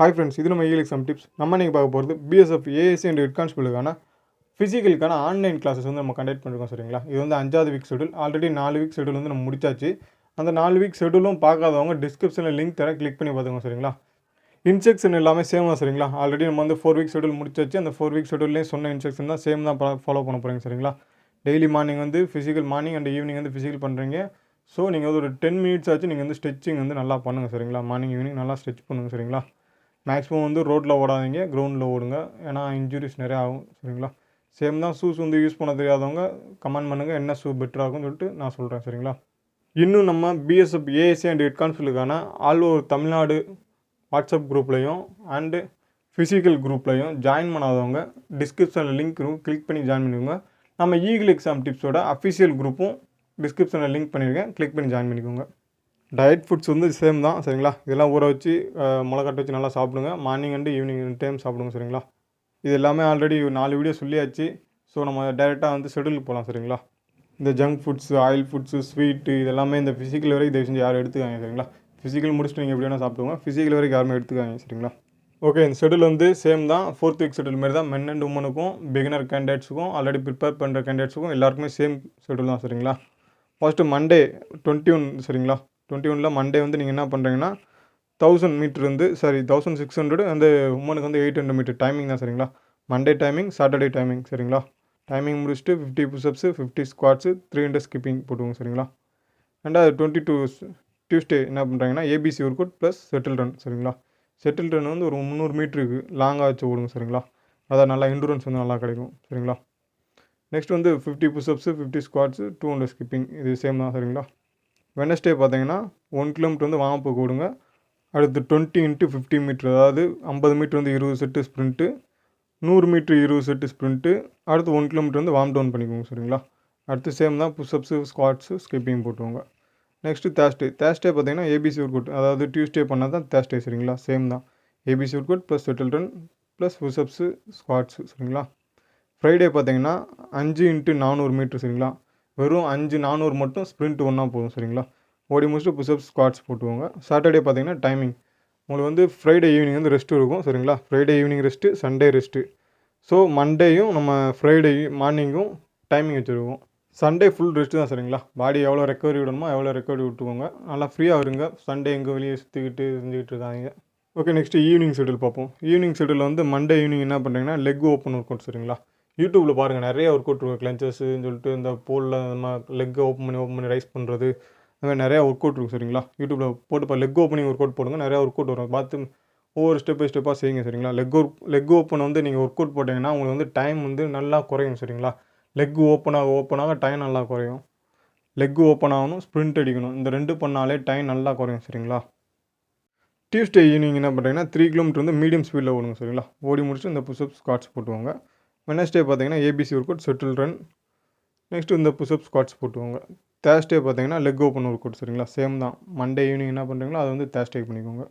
Hi friends, இது நம்ம EL exam tips. நம்ம நீங்கள் பார்க்க போகிறது பிஎஸ்எஃப் ஏஎஸ்சி அண்ட் ஹெட் கான்ஸ்டபிளுக்கான ஃபிசிக்கலுக்கான ஆன்லைன் கிளாஸஸ் வந்து நம்ம கண்டக்ட் பண்ணிருக்கோம். சரிங்களா, இது வந்து 5வது week schedule. Already 4 week schedule வந்து நம்ம முடிச்சாச்சு. அந்த 4 வீக் ஷெடியூலும் பார்க்காதவங்க டிஸ்கிரிப்ஷனில் லிங்க் தர கிளிக் பண்ணி பார்த்துக்கோங்க. சரிங்களா, இன்ஸ்ட்ரக்ஷன் எல்லாமே சேம் தான். சரிங்களா, ஆல்ரெடி நம்ம வந்து 4 வீக் ஷெடியூல் முடிச்சாச்சு. அந்த 4 வீக் ஷெடியூல்லேயே சொன்ன இன்ஸ்ட்ரக்ஷன் தான் சேம் தான் ஃபாலோ பண்ண போகிறீங்க. சரிங்களா, டெய்லி மார்னிங் வந்து ஃபிசிக்கல், மார்னிங் அண்ட் ஈவினிங் வந்து ஃபிசிக்கல் பண்ணுறீங்க. ஸோ நீங்கள் வந்து ஒரு 10 மினிட்ஸ் ஆச்சு நீங்கள் வந்து ஸ்ட்ரெச்சிங் வந்து நல்லா பண்ணுங்கள். சரிங்களா, மார்னிங் ஈவினிங் நல்லா ஸ்ட்ரெச் பண்ணுங்கள். சரிங்களா, மேக்ஸிமம் வந்து ரோட்டில் ஓடாதீங்க, கிரவுண்டில் ஓடுங்க. ஏன்னா இன்ஜுரிஸ் நிறையா ஆகும். சரிங்களா, சேம் தான். ஷூஸ் வந்து யூஸ் பண்ண தெரியாதவங்க கமெண்ட் பண்ணுங்கள், என்ன ஷூ பெட்டராகும்னு சொல்லிட்டு நான் சொல்கிறேன். சரிங்களா, இன்னும் நம்ம பிஎஸ்எஃப் ஏஎஸ்சி அண்ட் ஹெட் கான்ஸ்டபிளுக்கான ஆல் ஓவர் தமிழ்நாடு வாட்ஸ்அப் குரூப்லையும் அண்டு ஃபிசிக்கல் குரூப்லையும் ஜாயின் பண்ணாதவங்க டிஸ்கிரிப்ஷனில் லிங்க் கிளிக் பண்ணி ஜாயின் பண்ணிக்கோங்க. நம்ம EL எக்ஸாம் டிப்ஸோட அஃபிஷியல் குரூப்பும் டிஸ்கிரிப்ஷனில் லிங்க் பண்ணியிருக்கேன், கிளிக் பண்ணி ஜாயின் பண்ணிக்கோங்க. டயட் ஃபுட்ஸ் வந்து சேம் தான். சரிங்களா, இதெல்லாம் ஊற வச்சு மிளகாட்ட வச்சு நல்லா சாப்பிடுங்க. மார்னிங் அண்டு ஈவினிங் 2 டைம் சாப்பிடுங்க. சரிங்களா, இது எல்லாமே ஆல்ரெடி 4 வீடியோ சொல்லியாச்சு. ஸோ நம்ம டைரெக்டாக வந்து ஷெடியூலுக்கு போகலாம். சரிங்களா, இந்த junk foods, oil foods, sweet இதெல்லாமே இந்த ஃபிசிக்கல் வரைக்கும் தயவு செஞ்சு யாரும் எடுத்துக்காங்க. சரிங்களா, ஃபிசிக்கல் முடிச்சுட்டு நீங்கள் எப்படி வேணால் சாப்பிடுங்க, ஃபிசிக்கல் வரைக்கும் யாருமே எடுத்துக்காங்க. சரிங்களா, ஓகே. இந்த ஷெடியூல் வந்து சேம் தான். 4th வீக் ஷெடியூல் மாதிரி தான். மென் அண்ட் உமனுக்கும், பிகினர் கேண்டிடேட்ஸுக்கும், ஆல்ரெடி ப்ரிப்பேர் பண்ணுற கேண்டிடேட்ஸுக்கும் எல்லாருக்குமே சேம் ஷெடியூல் தான். சரிங்களா, ஃபஸ்ட்டு மண்டே 21. சரிங்களா, 21 மண்டே வந்து நீங்கள் என்ன பண்ணுறீங்கன்னா 1000 மீட்டர் வந்து 1600 அந்த உமனுக்கு வந்து 800 மீட்டர் டைமிங் தான். சரிங்களா, மண்டே டைமிங், சாட்டர்டே டைமிங். சரிங்களா, டைமிங் முடிச்சுட்டு 50 புஷ்அப்ஸு, 50 ஸ்குவாட்ஸு, 300 ஸ்கிப்பிங் போட்டுவோங்க. சரிங்களா, ரெண்டாவது 22 டியூஸ்டே என்ன பண்ணுறாங்கன்னா ABC ஒர்க் அவுட் ப்ளஸ் செட்டில் ரன். சரிங்களா, செட்டில் ரன் வந்து ஒரு 300 மீட்டருக்கு லாங்காக வச்சு ஓடுங்க. சரிங்களா, அதான் நல்லா எண்டூரன்ஸ் வந்து நல்லா கிடைக்கும். சரிங்களா, நெக்ஸ்ட் வந்து 50 புஷ்அப்ஸு, 50 ஸ்குவாட்ஸு, 200 ஸ்கிப்பிங். இது சேம் தான். சரிங்களா, வெனஸ்டே பார்த்தீங்கன்னா 1 கிலோமீட்டர் வந்து வார்ம் அப் ஓடுங்க. அடுத்து 20 × 50 மீட்ரு, அதாவது 50 மீட்ரு வந்து 20 set sprint, 100 metre 20 set sprint. அடுத்து 1 கிலோமீட்டர் வந்து வார்ம் டவுன் பண்ணிக்கோங்க. சரிங்களா, அடுத்து சேம் தான். புஷ்அப்ஸு, ஸ்குவாட்ஸு, ஸ்கிப்பிங் போட்டுவோங்க. நெக்ஸ்ட்டு தேர்ஸ்டே பார்த்தீங்கன்னா ABC ஒர்க் அவுட், அதாவது டியூஸ்டே பண்ணால் தான் தேர்ஸ்டே. சரிங்களா, சேம் தான். ABC ஒர்க் அவுட் ப்ளஸ் செட்டில் ரன் ப்ளஸ் புஷ்அப்ஸு, ஸ்குவாட்ஸு. சரிங்களா, ஃப்ரைடே பார்த்தீங்கன்னா 5 × 400 மீட்ரு. சரிங்களா, வெறும் 5 400 மட்டும் ஸ்ப்ரிண்ட் ஒன்றா போதும். சரிங்களா, ஓடி முடிச்சுட்டு புஷ்அப்ஸ், ஸ்குவாட்ஸ் போட்டுவோங்க. சாட்டர்டே பார்த்தீங்கன்னா டைமிங் உங்களுக்கு வந்து ஃப்ரைடே ஈவினிங் வந்து ரெஸ்ட்டு இருக்கும். சரிங்களா, Friday evening rest, Sunday rest. So மண்டேயும் நம்ம ஃப்ரைடே மார்னிங்கும் டைமிங் வச்சுருக்கோம். சண்டே ஃபுல் ரெஸ்ட்டு தான். சரிங்களா, பாடி எவ்வளோ ரெக்கவரி விடணுமோ எவ்வளோ ரெக்கவரி விட்டுக்கோங்க. நல்லா ஃப்ரீயாக இருங்க. சண்டே எங்கே வெளியே சுற்றிக்கிட்டு செஞ்சுக்கிட்டு இருக்காங்க. ஓகே, நெக்ஸ்ட்டு ஈவினிங் ஷெடியூல் பார்ப்போம். ஈவினிங் ஷெடியூல் வந்து மண்டே ஈவினிங் என்ன பண்ணுறீங்கன்னா லெக் ஓப்பன் ஒர்க் அவுட். சரிங்களா, யூடியூப்பில் பாருங்கள், நிறைய ஒர்க் அவுட் இருக்கும். கிளச்சஸ்ன்னு சொல்லிட்டு இந்த போலில் நம்ம லெக்கை ஓப்பன் பண்ணி ரைஸ் பண்ணுறது, அந்த மாதிரி நிறையா ஒர்க் அவுட் இருக்கும். சரிங்களா, யூடியூப்பில் போட்டு லெக் ஓப்பனிங் ஒர்க் அவுட் போடுங்க. நிறையா ஒர்க் அவுட் வரும், பார்த்து ஒவ்வொரு ஸ்டெப் பை ஸ்டெப்பாக செய்யுங்க. சரிங்களா, லெக் ஓப்பன் வந்து நீங்கள் ஒர்க் அவுட் போட்டிங்கன்னா உங்களுக்கு வந்து டைம் வந்து நல்லா குறையும். சரிங்களா, லெக் ஓப்பனாக டைம் நல்லா குறையும். லெக் ஓப்பன் ஆகணும், ஸ்ப்ரிண்ட் அடிக்கணும், இந்த 2 பண்ணாலே டைம் நல்லா குறையும். சரிங்களா, டியூஸ்டே ஈவினிங் என்ன பண்ணுறீங்கன்னா 3 கிலோமீட்டர் வந்து மீடியம் ஸ்பீடில் ஓடுங்க. சரிங்களா, ஓடி முடிச்சுட்டு இந்த புஷ்அப், ஸ்குவாட்ஸ் போட்டுவாங்க. வெனஸ்டே பார்த்தீங்கன்னா ABC work out, settle run, next இந்த புஷ்அப், ஸ்குவாட்ஸ் போட்டுவாங்க. தேர்ஸ்டே பார்த்தீங்கன்னா லெக் ஓப்பன் ஒர்க் அவுட். சரிங்களா, சேம் தான். மண்டே ஈவினிங் என்ன பண்ணுறீங்களோ அதை வந்து தேர்ஸ்டே பண்ணிக்கோங்க.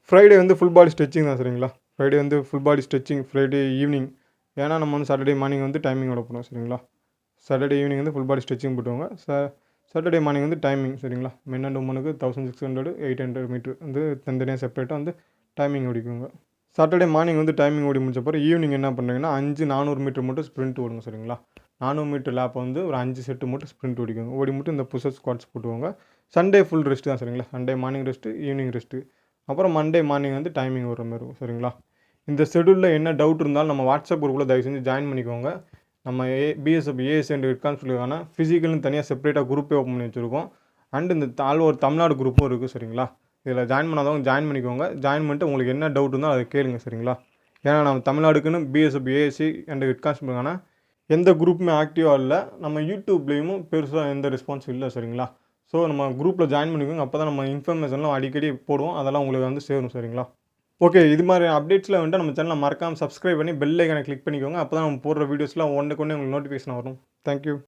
ஃப்ரைடே வந்து ஃபுல் பாடி ஸ்ட்ரெச்சிங் தான். சரிங்களா, ஃப்ரைடே வந்து full body stretching Friday evening. ஏன்னா நம்ம வந்து சாட்டர்டே மார்னிங் வந்து டைமிங்கோட போகிறோம். சரிங்களா, சாட்டர்டே ஈவினிங் வந்து ஃபுல் பாடி ஸ்ட்ரெச்சிங் போட்டுவாங்க. சாட்டர்டே மார்னிங் வந்து டைமிங். சரிங்களா, மென் அண்ட் உமனுக்கு 1600 800 மீட்ரு வந்து தனித்தனியாக செப்பரேட்டாக வந்து டைமிங் ஓடிக்குங்க. சாட்டர்டே மார்னிங் வந்து டைமிங் ஓடி முடிச்சப்பறம் ஈவினிங் என்ன பண்ணுறீங்கன்னா 5 400 மீட்டர் மட்டும் ஸ்ப்ரிண்ட் ஓடுங்க. சரிங்களா, 400 மீட்டர் லேப் வந்து ஒரு 5 செட்டு மட்டும் ஸ்ப்ரிண்ட் ஓடிக்குங்க. ஓடி மட்டும் இந்த புஷ்அப், ஸ்குவாட்ஸ் போட்டுவாங்க. சண்டே ஃபுல் ரெஸ்ட்டு தான். சரிங்களா, Sunday morning rest, evening rest. அப்புறம் மண்டே மார்னிங் வந்து டைமிங் வர மாதிரி இருக்கும். சரிங்களா, இந்த ஷெடியூலில் என்ன டவுட் இருந்தாலும் நம்ம வாட்ஸ்அப் குரூப்பில் தயவு செஞ்சு ஜாயின் பண்ணிக்கோங்க. நம்ம பிஎஸ்எஃப் ஏஎஸ்சி அண்ட் ஹெட் கான்ஸ்டபிளுக்கான ஃபிசிக்கல்னு தனியாக செப்பரேட்டாக குரூப்பே ஓப்பன் பண்ணி வச்சுருக்கோம். அண்ட் இந்த ஆல் ஓவர் தமிழ்நாடு குரூப்பும் இருக்குது. சரிங்களா, இதில் ஜாயின் பண்ணாதவங்க ஜாயின் பண்ணிக்கோங்க. ஜாயின் பண்ணிட்டு உங்களுக்கு என்ன டவுட் இருந்தாலும் அதை கேளுங்க. சரிங்களா, ஏன்னா நம்ம தமிழ்நாடுக்குன்னு பிஎஸ்எஃப் ஏஎஸ்சி அண்ட் ஹெட் கான்ஸ்டபிளுக்கான எந்த குரூப்புமே ஆக்டிவாக இல்லை. நம்ம யூடியூப்லேயும் பெருசாக எந்த ரெஸ்பான்ஸும் இல்லை. சரிங்களா, ஸோ நம்ம குரூப்பில் ஜாயின் பண்ணிக்கோங்க. அப்போ தான் நம்ம இன்ஃபர்மேஷன்லாம் அடிக்கடி போடுவோம், அதெல்லாம் உங்களுக்கு வந்து சேரும். சரிங்களா, ஓகே. இது மாதிரி அப்டேட்ஸ்லாம் வந்துட்டு நம்ம சேனலை மறக்காமல் சப்ஸ்கிரைப் பண்ணி பெல் ஐக்கானை கிளிக் பண்ணிக்கோங்க. அப்போ தான் நம்ம போடுற வீடியோஸ்லாம் ஒன்றுக்கு ஒன்று உங்களுக்கு நோட்டிஃபிகேஷன் வரும். தேங்க்யூ.